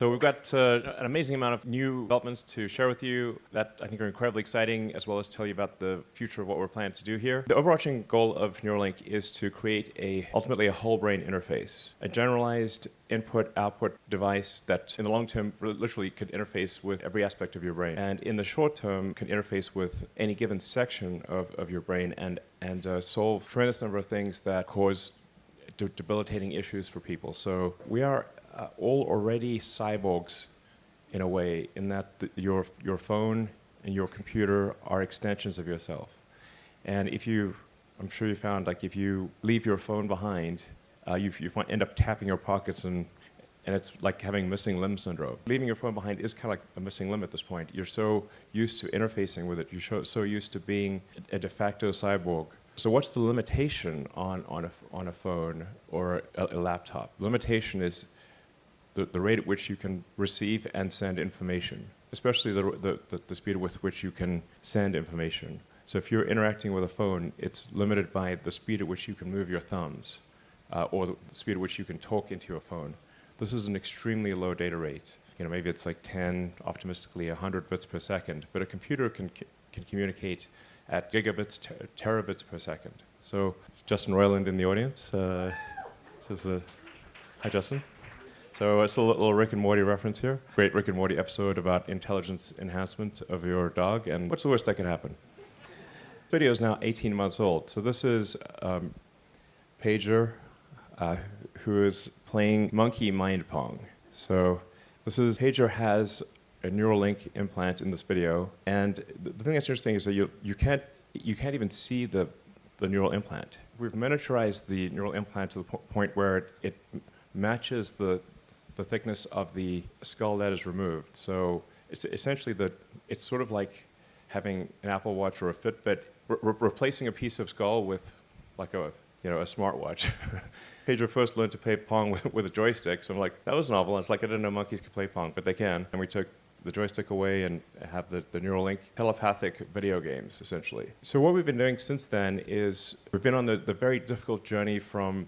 So we've got an amazing amount of new developments to share with you that I think are incredibly exciting, as well as tell you about the future of what we're planning to do here. The overarching goal of Neuralink is to create ultimately a whole brain interface, a generalized input-output device that in the long term literally could interface with every aspect of your brain, and in the short term can interface with any given section of your brain and solve a tremendous number of things that cause debilitating issues for people. So we are all already cyborgs in a way, in that your phone and your computer are extensions of yourself. And I'm sure you found, like, if you leave your phone behind, you end up tapping your pockets, and it's like having missing limb syndrome. Leaving your phone behind is kind of like a missing limb at this point. You're so used to interfacing with it. You're so used to being a de facto cyborg. So what's the limitation on a phone or a laptop? The limitation is the rate at which you can receive and send information, especially the speed with which you can send information. So if you're interacting with a phone, it's limited by the speed at which you can move your thumbs, or the speed at which you can talk into your phone. This is an extremely low data rate. Maybe it's like 10, optimistically 100 bits per second, but a computer can communicate at gigabits, terabits per second. So Justin Roiland in the audience. Hi, Justin. So it's a little Rick and Morty reference here. Great Rick and Morty episode about intelligence enhancement of your dog. And what's the worst that can happen? This video is now 18 months old. So this is Pager, who is playing monkey mind pong. So Pager has a Neuralink implant in this video. And the thing that's interesting is that you can't even see the neural implant. We've miniaturized the neural implant to the point where it matches the thickness of the skull that is removed. So it's essentially it's sort of like having an Apple Watch or a Fitbit, replacing a piece of skull with like a smartwatch. Pedro first learned to play Pong with a joystick, so I'm like, that was novel. It's like I didn't know monkeys could play Pong, but they can. And we took the joystick away and have the Neuralink telepathic video games, essentially. So what we've been doing since then is we've been on the very difficult journey from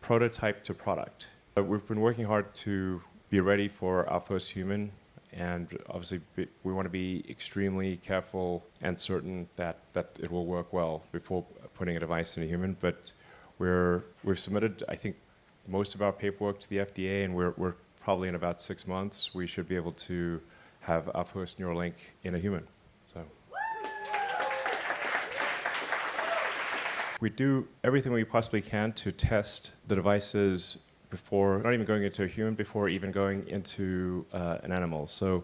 prototype to product. We've been working hard to be ready for our first human, and obviously we want to be extremely careful and certain that it will work well before putting a device in a human. But we've submitted, I think, most of our paperwork to the FDA, and we're probably in about 6 months we should be able to have our first Neuralink in a human. So we do everything we possibly can to test the devices before, not even going into a human, before even going into an animal. So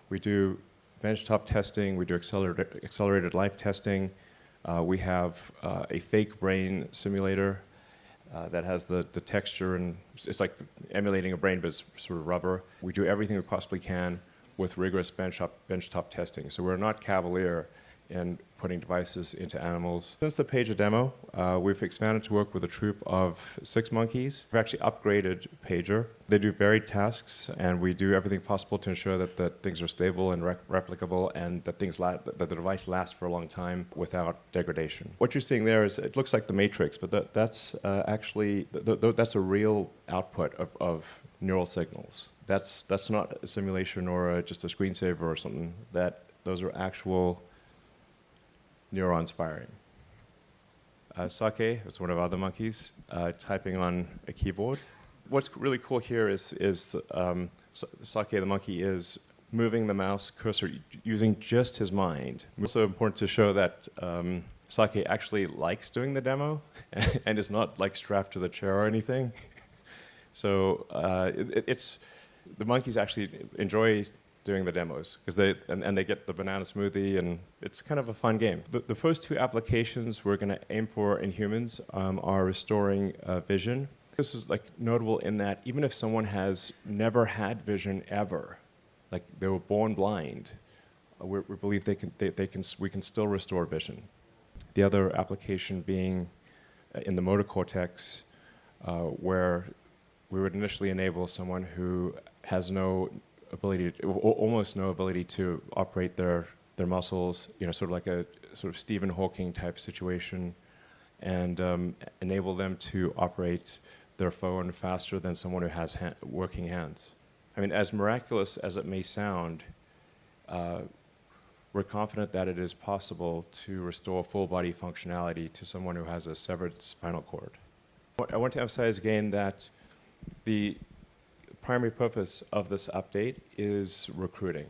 we do benchtop testing, we do accelerated life testing. We have a fake brain simulator that has the texture, and it's like emulating a brain, but it's sort of rubber. We do everything we possibly can with rigorous benchtop testing. So we're not cavalier in putting devices into animals. Since the Pager demo, we've expanded to work with a troop of 6 monkeys. We've actually upgraded Pager. They do varied tasks, and we do everything possible to ensure that things are stable and replicable, and that that the device lasts for a long time without degradation. What you're seeing there it looks like the Matrix, but that's actually that's a real output of neural signals. That's not a simulation or just a screensaver or something. Those are actual neurons firing. Sake, it's one of our other monkeys, typing on a keyboard. What's really cool here is Sake, the monkey, is moving the mouse cursor using just his mind. It's also important to show that Sake actually likes doing the demo and is not like strapped to the chair or anything. So the monkeys actually enjoy doing the demos because they get the banana smoothie, and it's kind of a fun game. The first 2 applications we're going to aim for in humans are restoring vision. This is like notable in that even if someone has never had vision ever, like they were born blind, we believe we can still restore vision. The other application being in the motor cortex, where we would initially enable someone who has almost no ability to operate their muscles, sort of like a sort of Stephen Hawking type situation, and enable them to operate their phone faster than someone who has working hands. I mean, as miraculous as it may sound, we're confident that it is possible to restore full body functionality to someone who has a severed spinal cord. I want to emphasize again that the primary purpose of this update is recruiting.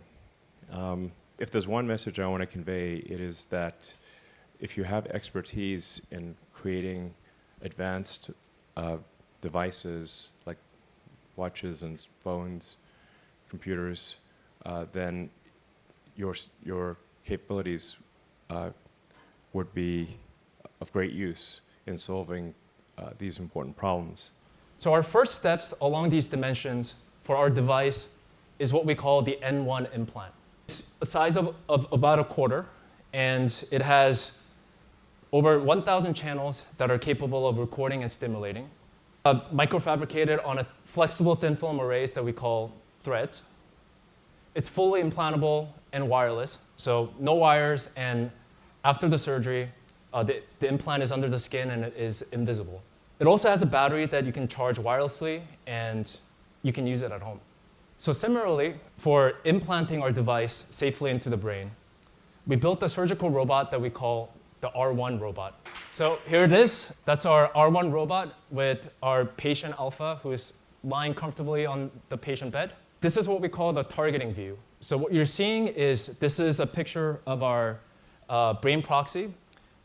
If there's one message I want to convey, it is that if you have expertise in creating advanced devices like watches and phones, computers, then your capabilities would be of great use in solving these important problems. So our first steps along these dimensions for our device is what we call the N1 implant. It's a size of about a quarter, and it has over 1,000 channels that are capable of recording and stimulating. Microfabricated on a flexible thin film arrays that we call threads. It's fully implantable and wireless, so no wires, and after the surgery, the implant is under the skin and it is invisible. It also has a battery that you can charge wirelessly, and you can use it at home. So similarly, for implanting our device safely into the brain, we built a surgical robot that we call the R1 robot. So here it is. That's our R1 robot with our patient Alpha, who's lying comfortably on the patient bed. This is what we call the targeting view. So what you're seeing is this is a picture of our brain proxy.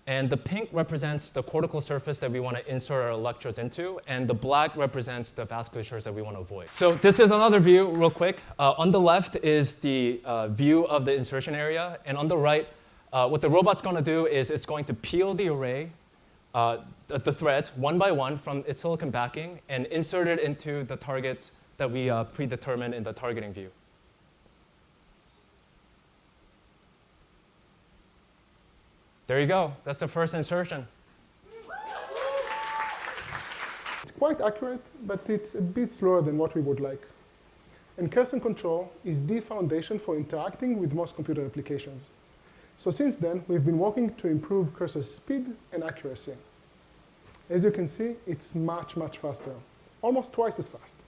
And the pink represents the cortical surface that we want to insert our electrodes into, and the black represents the vasculatures that we want to avoid. So this is another view, real quick. On the left is the view of the insertion area, and on the right, what the robot's going to do is it's going to peel the array, the threads, one by one from its silicon backing, and insert it into the targets that we predetermine in the targeting view. There you go. That's the first insertion. It's quite accurate, but it's a bit slower than what we would like. And cursor control is the foundation for interacting with most computer applications. So since then, we've been working to improve cursor speed and accuracy. As you can see, it's much, much faster, almost twice as fast.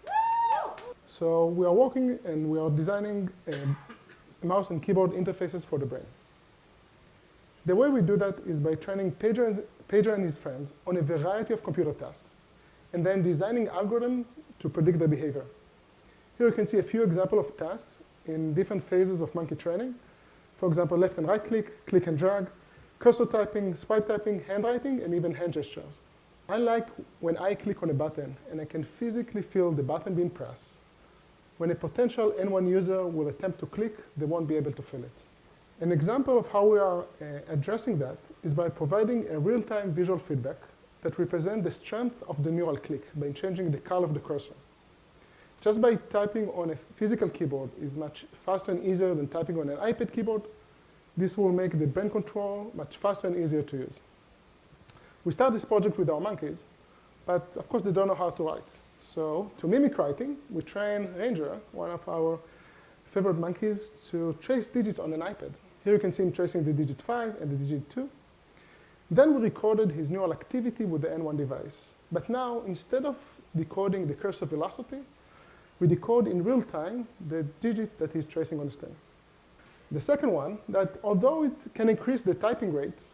So we are working and we are designing mouse and keyboard interfaces for the brain. The way we do that is by training Pager and his friends on a variety of computer tasks, and then designing algorithms to predict their behavior. Here you can see a few examples of tasks in different phases of monkey training. For example, left and right click, click and drag, cursor typing, swipe typing, handwriting, and even hand gestures. I like when I click on a button and I can physically feel the button being pressed. When a potential N1 user will attempt to click, they won't be able to feel it. An example of how we are addressing that is by providing a real-time visual feedback that represents the strength of the neural click by changing the color of the cursor. Just by typing on a physical keyboard is much faster and easier than typing on an iPad keyboard. This will make the brain control much faster and easier to use. We start this project with our monkeys, but of course they don't know how to write. So to mimic writing, we train Ranger, one of our favorite monkeys, to trace digits on an iPad. Here you can see him tracing the digit 5 and the digit 2. Then we recorded his neural activity with the N1 device. But now, instead of decoding the cursor velocity, we decode in real time the digit that he's tracing on the screen. The second one, that although it can increase the typing rate,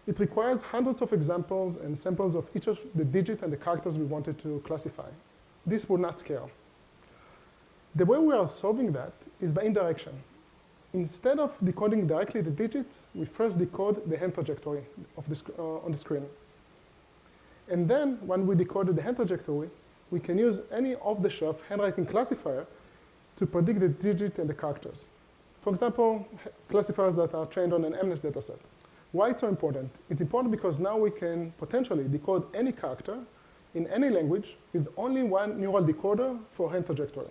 it requires hundreds of examples and samples of each of the digits and the characters we wanted to classify. This would not scale. The way we are solving that is by indirection. Instead of decoding directly the digits, we first decode the hand trajectory of on the screen. And then, when we decoded the hand trajectory, we can use any off-the-shelf handwriting classifier to predict the digit and the characters. For example, classifiers that are trained on an MNIST dataset. Why it's so important? It's important because now we can potentially decode any character in any language with only one neural decoder for hand trajectory.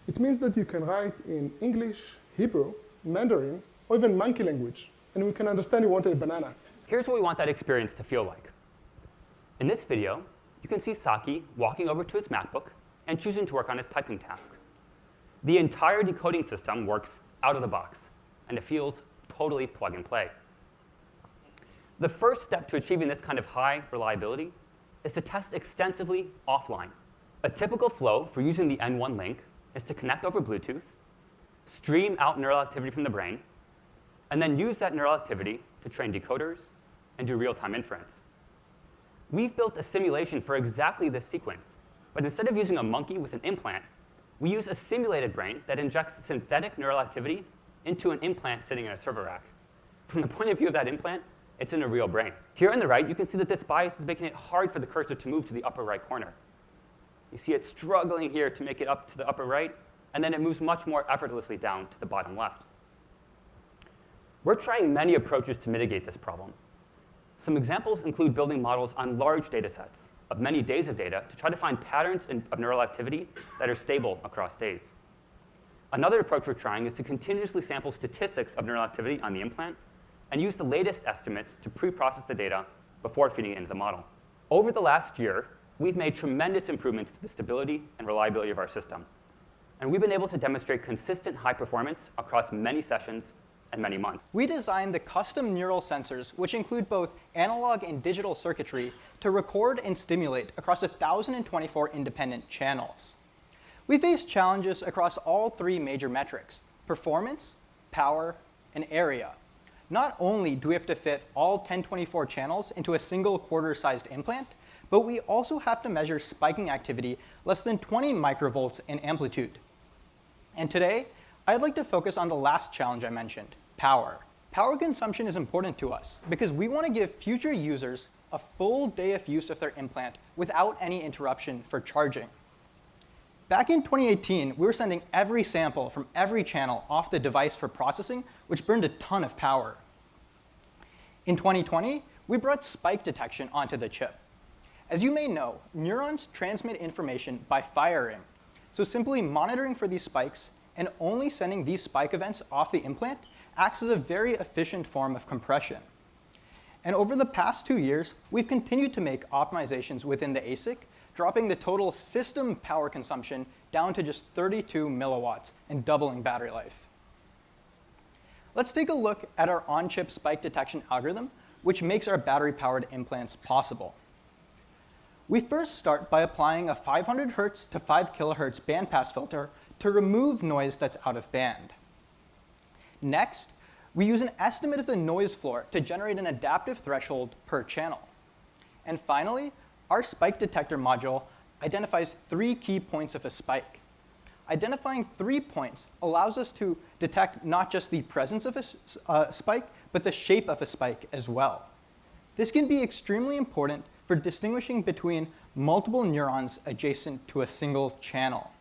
It means that you can write in English, Hebrew, Mandarin, or even monkey language, and we can understand you wanted a banana. Here's what we want that experience to feel like. In this video, you can see Saki walking over to his MacBook and choosing to work on his typing task. The entire decoding system works out of the box, and it feels totally plug and play. The first step to achieving this kind of high reliability is to test extensively offline. A typical flow for using the N1 link is to connect over Bluetooth, stream out neural activity from the brain, and then use that neural activity to train decoders and do real-time inference. We've built a simulation for exactly this sequence, but instead of using a monkey with an implant, we use a simulated brain that injects synthetic neural activity into an implant sitting in a server rack. From the point of view of that implant, it's in a real brain. Here on the right, you can see that this bias is making it hard for the cursor to move to the upper right corner. You see it struggling here to make it up to the upper right, and then it moves much more effortlessly down to the bottom left. We're trying many approaches to mitigate this problem. Some examples include building models on large data sets of many days of data to try to find patterns of neural activity that are stable across days. Another approach we're trying is to continuously sample statistics of neural activity on the implant and use the latest estimates to pre-process the data before feeding it into the model. Over the last year, we've made tremendous improvements to the stability and reliability of our system. And we've been able to demonstrate consistent high performance across many sessions and many months. We designed the custom neural sensors, which include both analog and digital circuitry, to record and stimulate across 1,024 independent channels. We faced challenges across all three major metrics: performance, power, and area. Not only do we have to fit all 1024 channels into a single quarter-sized implant, but we also have to measure spiking activity less than 20 microvolts in amplitude. And today, I'd like to focus on the last challenge I mentioned, power. Power consumption is important to us because we want to give future users a full day of use of their implant without any interruption for charging. Back in 2018, we were sending every sample from every channel off the device for processing, which burned a ton of power. In 2020, we brought spike detection onto the chip. As you may know, neurons transmit information by firing. So simply monitoring for these spikes and only sending these spike events off the implant acts as a very efficient form of compression. And over the past 2 years, we've continued to make optimizations within the ASIC, dropping the total system power consumption down to just 32 milliwatts and doubling battery life. Let's take a look at our on-chip spike detection algorithm, which makes our battery-powered implants possible. We first start by applying a 500 Hz to 5 kHz bandpass filter to remove noise that's out of band. Next, we use an estimate of the noise floor to generate an adaptive threshold per channel. And finally, our spike detector module identifies 3 key points of a spike. Identifying 3 points allows us to detect not just the presence of a spike, but the shape of a spike as well. This can be extremely important for distinguishing between multiple neurons adjacent to a single channel.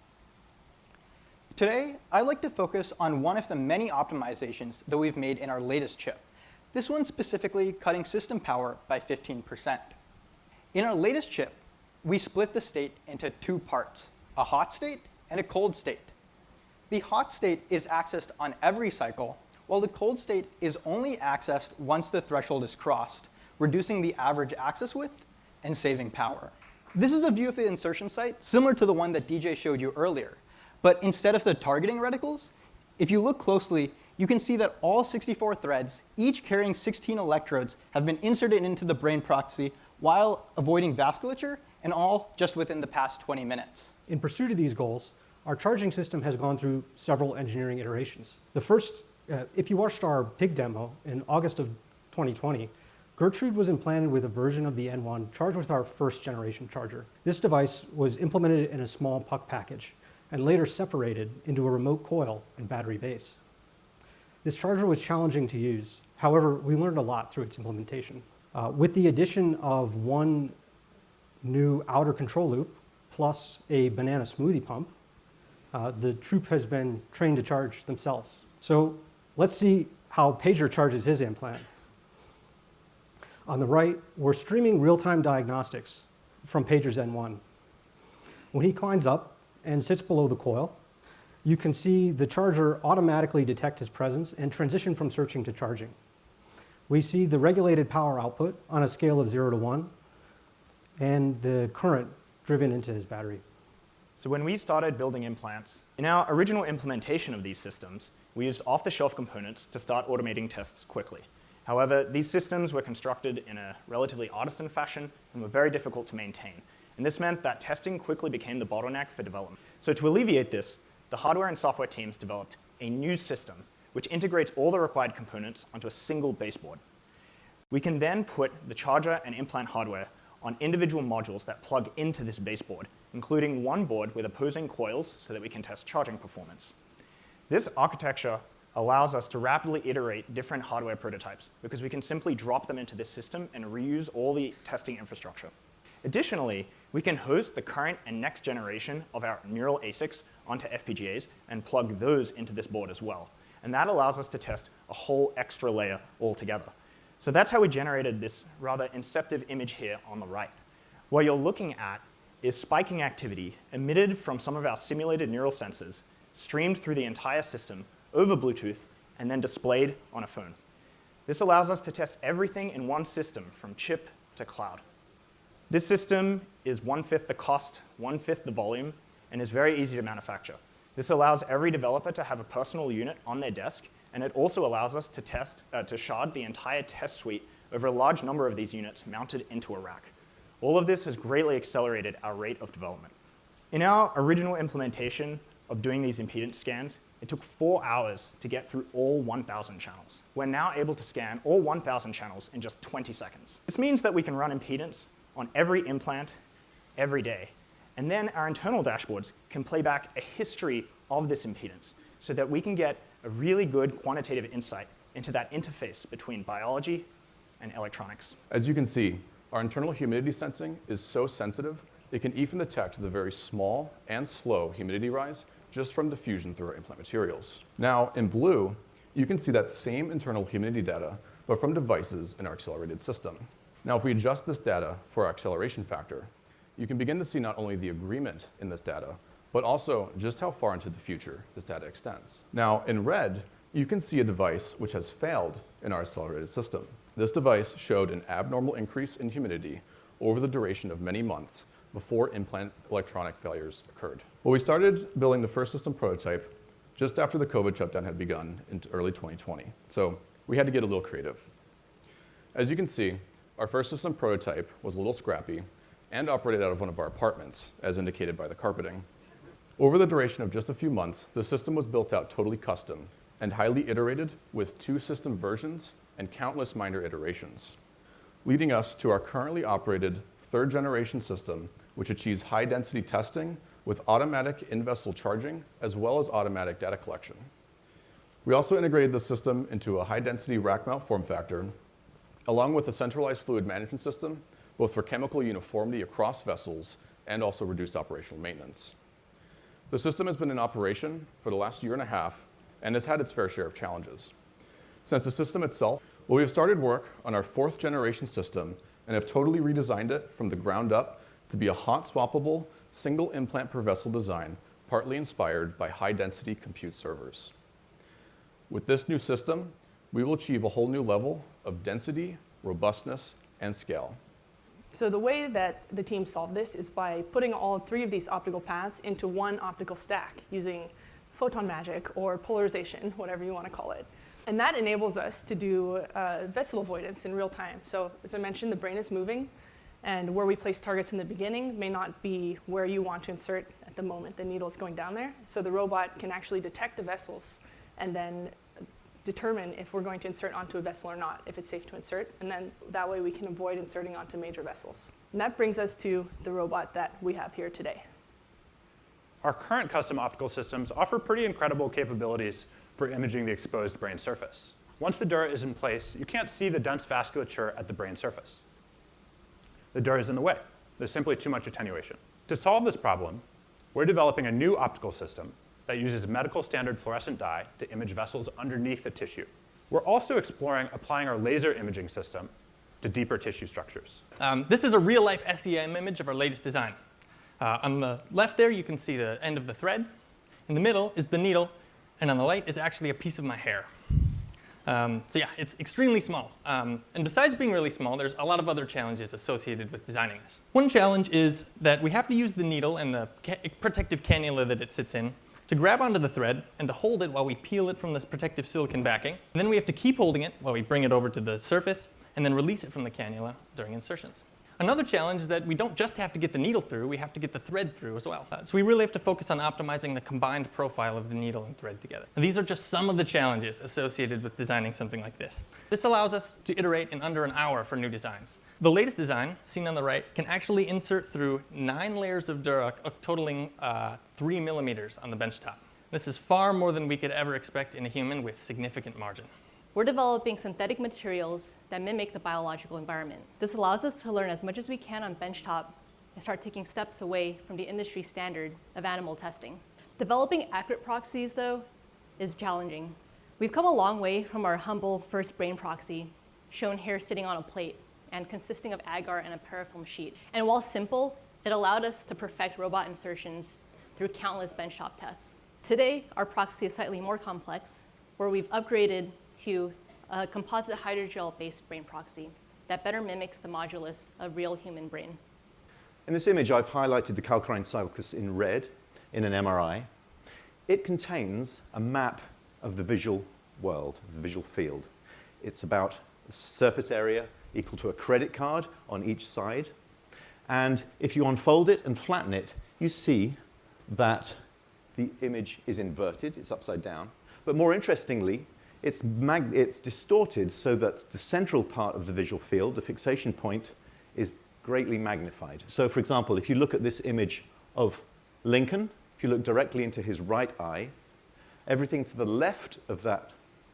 Today, I'd like to focus on one of the many optimizations that we've made in our latest chip. This one specifically cutting system power by 15%. In our latest chip, we split the state into 2 parts, a hot state and a cold state. The hot state is accessed on every cycle, while the cold state is only accessed once the threshold is crossed, reducing the average access width and saving power. This is a view of the insertion site, similar to the one that DJ showed you earlier. But instead of the targeting reticles, if you look closely, you can see that all 64 threads, each carrying 16 electrodes, have been inserted into the brain proxy while avoiding vasculature, and all just within the past 20 minutes. In pursuit of these goals, our charging system has gone through several engineering iterations. The first, if you watched our pig demo in August of 2020, Gertrude was implanted with a version of the N1 charged with our first generation charger. This device was implemented in a small puck package and later separated into a remote coil and battery base. This charger was challenging to use. However, we learned a lot through its implementation. With the addition of one new outer control loop plus a banana smoothie pump, the troop has been trained to charge themselves. So let's see how Pager charges his implant. On the right, we're streaming real-time diagnostics from Pager's N1. When he climbs up and sits below the coil, you can see the charger automatically detect his presence and transition from searching to charging. We see the regulated power output on a scale of 0 to 1 and the current driven into his battery. So when we started building implants, in our original implementation of these systems, we used off-the-shelf components to start automating tests quickly. However, these systems were constructed in a relatively artisan fashion and were very difficult to maintain. And this meant that testing quickly became the bottleneck for development. So to alleviate this, the hardware and software teams developed a new system which integrates all the required components onto a single baseboard. We can then put the charger and implant hardware on individual modules that plug into this baseboard, including one board with opposing coils so that we can test charging performance. This architecture allows us to rapidly iterate different hardware prototypes because we can simply drop them into this system and reuse all the testing infrastructure. Additionally, we can host the current and next generation of our neural ASICs onto FPGAs and plug those into this board as well. And that allows us to test a whole extra layer altogether. So that's how we generated this rather inceptive image here on the right. What you're looking at is spiking activity emitted from some of our simulated neural sensors, streamed through the entire system over Bluetooth, and then displayed on a phone. This allows us to test everything in one system, from chip to cloud. This system is 1/5 the cost, 1/5 the volume, and is very easy to manufacture. This allows every developer to have a personal unit on their desk, and it also allows us to shard the entire test suite over a large number of these units mounted into a rack. All of this has greatly accelerated our rate of development. In our original implementation of doing these impedance scans, it took 4 hours to get through all 1,000 channels. We're now able to scan all 1,000 channels in just 20 seconds. This means that we can run impedance on every implant every day. And then our internal dashboards can play back a history of this impedance so that we can get a really good quantitative insight into that interface between biology and electronics. As you can see, our internal humidity sensing is so sensitive, it can even detect the very small and slow humidity rise just from diffusion through our implant materials. Now, in blue, you can see that same internal humidity data, but from devices in our accelerated system. Now, if we adjust this data for our acceleration factor, you can begin to see not only the agreement in this data, but also just how far into the future this data extends. Now, in red, you can see a device which has failed in our accelerated system. This device showed an abnormal increase in humidity over the duration of many months before implant electronic failures occurred. Well, we started building the first system prototype just after the COVID shutdown had begun in early 2020. So we had to get a little creative. As you can see, our first system prototype was a little scrappy and operated out of one of our apartments, as indicated by the carpeting. Over the duration of just a few months, the system was built out totally custom and highly iterated with 2 system versions and countless minor iterations, leading us to our currently operated 3rd generation system, which achieves high density testing with automatic in-vessel charging as well as automatic data collection. We also integrated the system into a high density rack mount form factor, along with a centralized fluid management system, both for chemical uniformity across vessels and also reduced operational maintenance. The system has been in operation for the last 1.5 years and has had its fair share of challenges. Since the system itself, well, we have started work on our 4th generation system and have totally redesigned it from the ground up to be a hot swappable, single implant per vessel design, partly inspired by high density compute servers. With this new system, we will achieve a whole new level of density, robustness, and scale. So the way that the team solved this is by putting all 3 of these optical paths into one optical stack using photon magic or polarization, whatever you want to call it. And that enables us to do vessel avoidance in real time. So as I mentioned, the brain is moving, and where we place targets in the beginning may not be where you want to insert at the moment the needle is going down there. So the robot can actually detect the vessels and then determine if we're going to insert onto a vessel or not, if it's safe to insert, and then that way we can avoid inserting onto major vessels. And that brings us to the robot that we have here today. Our current custom optical systems offer pretty incredible capabilities for imaging the exposed brain surface. Once the dura is in place, you can't see the dense vasculature at the brain surface. The dura is in the way. There's simply too much attenuation. To solve this problem, we're developing a new optical system that uses medical standard fluorescent dye to image vessels underneath the tissue. We're also exploring applying our laser imaging system to deeper tissue structures. This is a real-life SEM image of our latest design. On the left there, you can see the end of the thread. In the middle is the needle, and on the right is actually a piece of my hair. So yeah, it's extremely small. And besides being really small, there's a lot of other challenges associated with designing this. One challenge is that we have to use the needle and the protective cannula that it sits in to grab onto the thread and to hold it while we peel it from this protective silicon backing. And then we have to keep holding it while we bring it over to the surface and then release it from the cannula during insertions. Another challenge is that we don't just have to get the needle through, we have to get the thread through as well. So we really have to focus on optimizing the combined profile of the needle and thread together. And these are just some of the challenges associated with designing something like this. This allows us to iterate in under an hour for new designs. The latest design, seen on the right, can actually insert through 9 layers of Dura, totaling 3 millimeters on the benchtop. This is far more than we could ever expect in a human with significant margin. We're developing synthetic materials that mimic the biological environment. This allows us to learn as much as we can on benchtop and start taking steps away from the industry standard of animal testing. Developing accurate proxies, though, is challenging. We've come a long way from our humble first brain proxy, shown here sitting on a plate and consisting of agar and a parafilm sheet. And while simple, it allowed us to perfect robot insertions through countless benchtop tests. Today, our proxy is slightly more complex, where we've upgraded to a composite hydrogel-based brain proxy that better mimics the modulus of real human brain. In this image, I've highlighted the calcarine sulcus in red in an MRI. It contains a map of the visual world, the visual field. It's about a surface area equal to a credit card on each side. And if you unfold it and flatten it, you see that the image is inverted, it's upside down. But more interestingly, it's distorted so that the central part of the visual field, the fixation point, is greatly magnified. So for example, if you look at this image of Lincoln, if you look directly into his right eye, everything to the left of that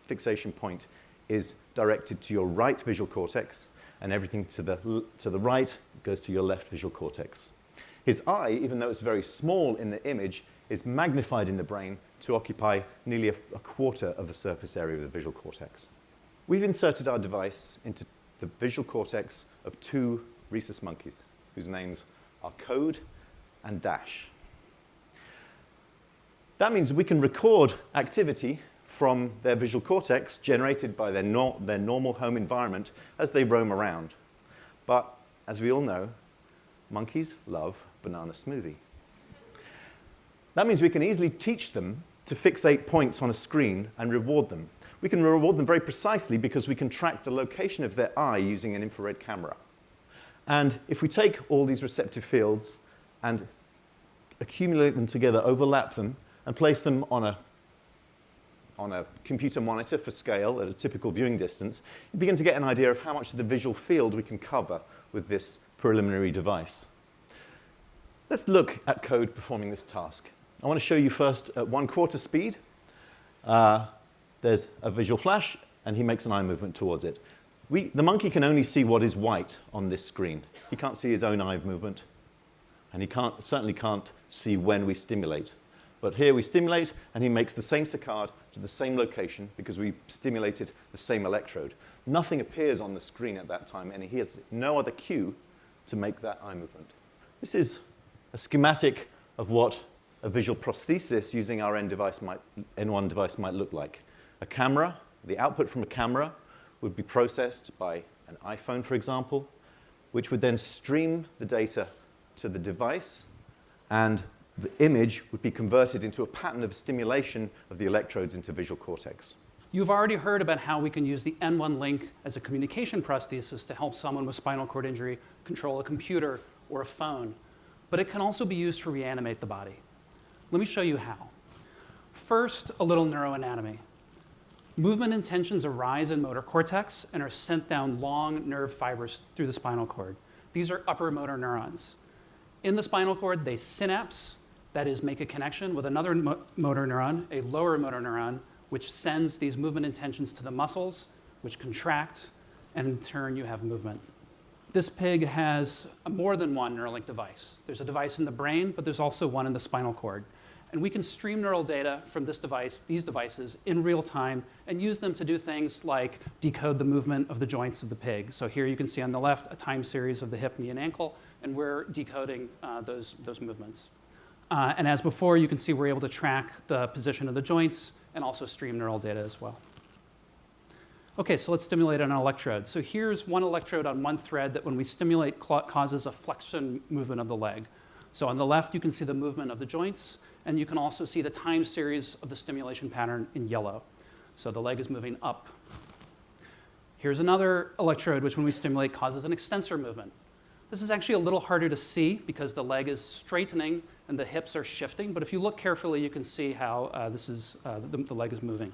fixation point is directed to your right visual cortex, and everything to the right goes to your left visual cortex. His eye, even though it's very small in the image, is magnified in the brain to occupy nearly a quarter of the surface area of the visual cortex. We've inserted our device into the visual cortex of 2 rhesus monkeys, whose names are Code and Dash. That means we can record activity from their visual cortex generated by their normal home environment as they roam around. But as we all know, monkeys love banana smoothie. That means we can easily teach them to fixate points on a screen and reward them. We can reward them very precisely because we can track the location of their eye using an infrared camera. And if we take all these receptive fields and accumulate them together, overlap them, and place them on a computer monitor for scale at a typical viewing distance, you begin to get an idea of how much of the visual field we can cover with this preliminary device. Let's look at Code performing this task. I want to show you first at 1/4 speed. There's a visual flash, and he makes an eye movement towards it. The monkey can only see what is white on this screen. He can't see his own eye movement, and he certainly can't see when we stimulate. But here we stimulate, and he makes the same saccade to the same location because we stimulated the same electrode. Nothing appears on the screen at that time, and he has no other cue to make that eye movement. This is a schematic of what a visual prosthesis using our N1 device might look like. A camera, the output from a camera would be processed by an iPhone, for example, which would then stream the data to the device, and the image would be converted into a pattern of stimulation of the electrodes into visual cortex. You've already heard about how we can use the N1 link as a communication prosthesis to help someone with spinal cord injury control a computer or a phone, but it can also be used to reanimate the body. Let me show you how. First, a little neuroanatomy. Movement intentions arise in motor cortex and are sent down long nerve fibers through the spinal cord. These are upper motor neurons. In the spinal cord, they synapse, that is, make a connection with another motor neuron, a lower motor neuron, which sends these movement intentions to the muscles, which contract, and in turn, you have movement. This pig has more than one Neuralink device. There's a device in the brain, but there's also one in the spinal cord. And we can stream neural data from these devices in real time and use them to do things like decode the movement of the joints of the pig. So here you can see on the left a time series of the hip, knee, and ankle, and we're decoding those movements. And as before, you can see we're able to track the position of the joints and also stream neural data as well. Okay, so let's stimulate an electrode. So here's one electrode on one thread that when we stimulate causes a flexion movement of the leg. So on the left, you can see the movement of the joints, and you can also see the time series of the stimulation pattern in yellow. So the leg is moving up. Here's another electrode, which when we stimulate causes an extensor movement. This is actually a little harder to see because the leg is straightening and the hips are shifting. But if you look carefully, you can see how the leg is moving.